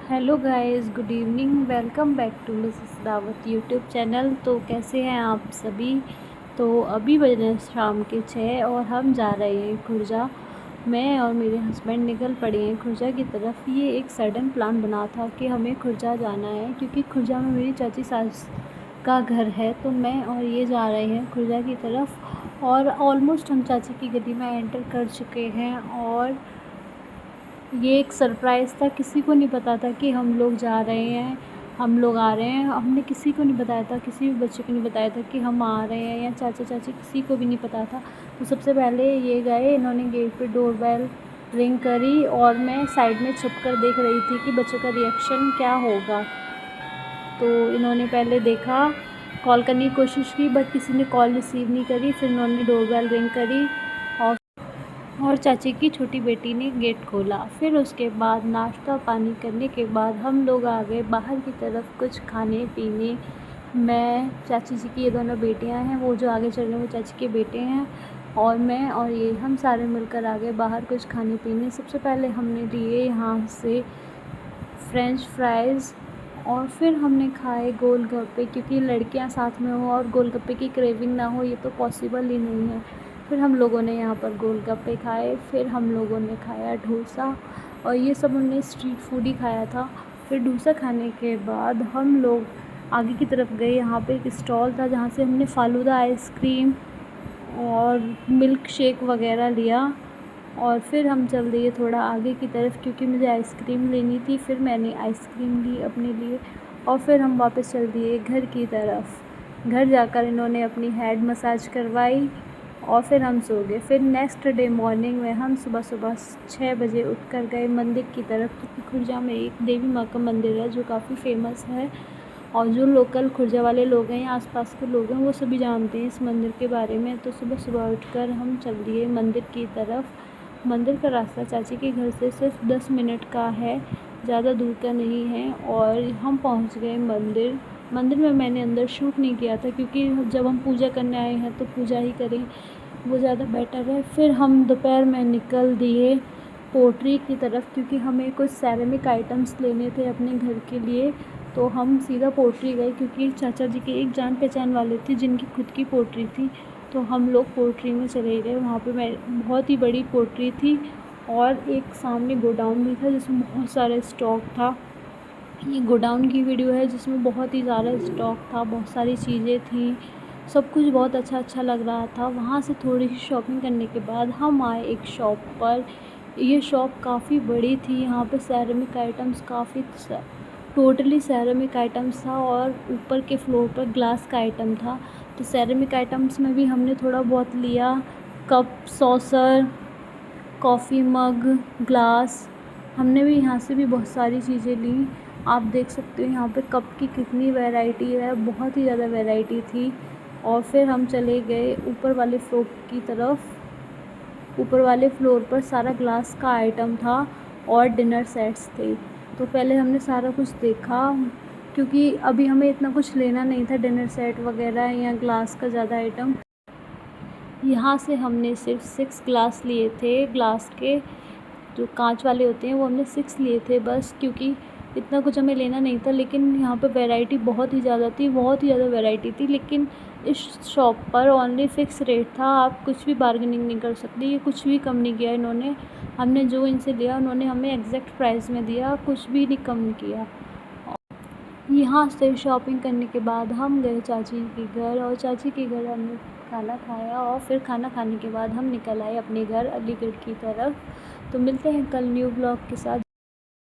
Hello guys, good evening. Welcome back to missus Dawat YouTube channel. तो कैसे हैं आप सभी। तो अभी बज रहे हैं शाम के 6 और हम जा रहे हैं खुर्जा। मैं और मेरे हस्बैंड निकल पड़े हैं खुर्जा की तरफ। ये एक सडन प्लान बना था कि हमें खुर्जा जाना है, क्योंकि खुर्जा में मेरी चाची सास का घर है। तो मैं और ये जा रहे हैं खुर्जा की तरफ और ऑलमोस्ट हम चाची की गली में एंटर कर चुके हैं। और ये एक सरप्राइज़ था, किसी को नहीं पता था कि हम लोग जा रहे हैं, हम लोग आ रहे हैं। हमने किसी को नहीं बताया था, किसी भी बच्चे को नहीं बताया था कि हम आ रहे हैं, या चाचा चाची किसी को भी नहीं पता था। तो सबसे पहले ये गए, इन्होंने गेट पे डोरबेल रिंग करी और मैं साइड में छुप कर देख रही थी कि बच्चों का रिएक्शन क्या होगा। तो इन्होंने पहले देखा, कॉल करने की कोशिश की, बट किसी ने कॉल रिसीव नहीं करी। फिर इन्होंने डोरबेल रिंग करी और चाची की छोटी बेटी ने गेट खोला। फिर उसके बाद नाश्ता पानी करने के बाद हम लोग आ गए बाहर की तरफ कुछ खाने पीने। मैं, चाची जी की ये दोनों बेटियां हैं, वो जो आगे चल रहे हैं वो चाची के बेटे हैं, और मैं और ये हम सारे मिलकर आ गए बाहर कुछ खाने पीने। सबसे पहले हमने लिए यहाँ से फ्रेंच फ्राइज़ और फिर हमने खाए गोलगप्पे, क्योंकि लड़कियां साथ में हो और गोलगप्पे की क्रेविंग ना हो ये तो पॉसिबल ही नहीं है। फिर हम लोगों ने यहाँ पर गोलगप्पे खाए, फिर हम लोगों ने खाया डोसा, और ये सब हमने स्ट्रीट फूड ही खाया था। फिर डोसा खाने के बाद हम लोग आगे की तरफ गए। यहाँ पे एक स्टॉल था जहाँ से हमने फ़ालूदा आइसक्रीम और मिल्क शेक वगैरह लिया। और फिर हम चल दिए थोड़ा आगे की तरफ, क्योंकि मुझे आइसक्रीम लेनी थी। फिर मैंने आइसक्रीम ली अपने लिए और फिर हम वापस चल दिए घर की तरफ। घर जाकर इन्होंने अपनी हेड मसाज करवाई और फिर हम सो गए। फिर नेक्स्ट डे मॉर्निंग में हम सुबह सुबह 6 बजे उठकर गए मंदिर की तरफ, क्योंकि खुर्जा में एक देवी माँ का मंदिर है जो काफ़ी फेमस है। और जो लोकल खुर्जा वाले लोग हैं या आसपास के लोग हैं वो सभी जानते हैं इस मंदिर के बारे में। तो सुबह सुबह उठकर हम चल दिए मंदिर की तरफ। मंदिर का रास्ता चाची के घर से सिर्फ 10 मिनट का है, ज़्यादा दूर का नहीं है। और हम पहुंच गए मंदिर। मंदिर में मैंने अंदर शूट नहीं किया था, क्योंकि जब हम पूजा करने आए हैं तो पूजा ही करें, वो ज़्यादा बेटर है। फिर हम दोपहर में निकल दिए पोट्री की तरफ, क्योंकि हमें कुछ सेरेमिक आइटम्स लेने थे अपने घर के लिए। तो हम सीधा पोट्री गए, क्योंकि चाचा जी के एक जान पहचान वाले थे जिनकी खुद की पोट्री थी। तो हम लोग पोट्री में चले गए। वहाँ पे मैं बहुत ही बड़ी पोट्री थी और एक सामने गोडाउन भी था जिसमें बहुत सारा स्टॉक था। ये गोडाउन की वीडियो है जिसमें बहुत ही ज़्यादा स्टॉक था, बहुत सारी चीज़ें थी, सब कुछ बहुत अच्छा अच्छा लग रहा था। वहाँ से थोड़ी सी शॉपिंग करने के बाद हम आए एक शॉप पर। ये शॉप काफ़ी बड़ी थी, यहाँ पे सेरेमिक आइटम्स काफ़ी टोटली सेरेमिक आइटम्स था, और ऊपर के फ्लोर पर ग्लास का आइटम था। तो सेरेमिक आइटम्स में भी हमने थोड़ा बहुत लिया, cup, saucer, coffee mug, glass. हमने भी यहाँ से भी बहुत सारी चीज़ें ली। आप देख सकते हो यहाँ पे कप की कितनी वैरायटी है, बहुत ही ज़्यादा वैरायटी थी। और फिर हम चले गए ऊपर वाले फ्लोर की तरफ। ऊपर वाले फ्लोर पर सारा ग्लास का आइटम था और डिनर सेट्स थे। तो पहले हमने सारा कुछ देखा, क्योंकि अभी हमें इतना कुछ लेना नहीं था डिनर सेट वगैरह या ग्लास का ज़्यादा आइटम। यहाँ से हमने सिर्फ 6 ग्लास लिए थे, ग्लास के जो कांच वाले होते हैं वो हमने 6 लिए थे बस, क्योंकि इतना कुछ हमें लेना नहीं था। लेकिन यहाँ पे वैरायटी बहुत ही ज़्यादा थी, बहुत ही ज़्यादा वैरायटी थी। लेकिन इस शॉप पर ओनली फ़िक्स रेट था, आप कुछ भी बार्गेनिंग नहीं कर सकते। ये कुछ भी कम नहीं किया इन्होंने। हमने जो इनसे लिया उन्होंने हमें एग्जैक्ट प्राइस में दिया, कुछ भी नहीं कम किया। यहाँ से शॉपिंग करने के बाद हम गए चाची के घर, और चाची के घर हमने खाना खाया, और फिर खाना खाने के बाद हम निकल आए अपने घर अलीगढ़ की तरफ। तो मिलते हैं कल न्यू ब्लॉग के साथ।